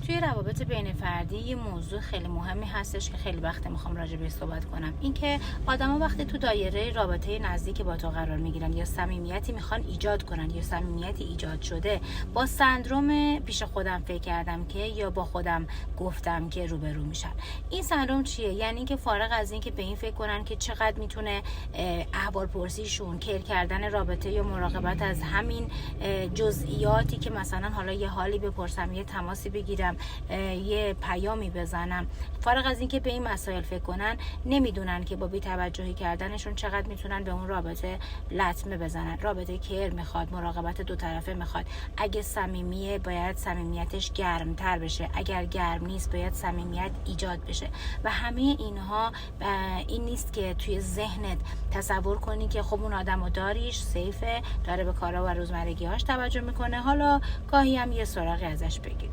توی روابط بین فردی یه موضوع خیلی مهمی هستش که خیلی وقت میخوام راجع بهش صحبت کنم. این که آدما وقتی تو دایره رابطه نزدیک با تو قرار میگیرن یا صمیمیتی میخوان ایجاد کنن یا صمیمیتی ایجاد شده، با سندروم پیش خودم فکر کردم که یا با خودم گفتم که روبرو میشن. این سندروم چیه؟ یعنی که فارغ از این که به این فکر کنن که چقدر میتونه احوالپرسیشون، کیر کردن رابطه یا مراقبت از همین جزئیاتی که مثلا حالا یه حالی بپرسم، یه تماسی بگیرم، یه پیامی بزنم، فارغ از این که به این مسائل فکر کنن، نمیدونن که با بی‌توجهی کردنشون چقدر میتونن به اون رابطه لطمه بزنن. رابطه کیر میخواد، مراقبت دو طرفه میخواد. اگه صمیمیه باید صمیمیتش گرمتر بشه، اگر گرم نیست باید صمیمیت ایجاد بشه. و همه اینها این نیست که توی ذهنت تصور کنی که خب اون آدمو داریش، سیفه، داره به کارا و روزمرگی‌هاش توجه میکنه، حالا گاهی هم یه سراغی ازش بگیری.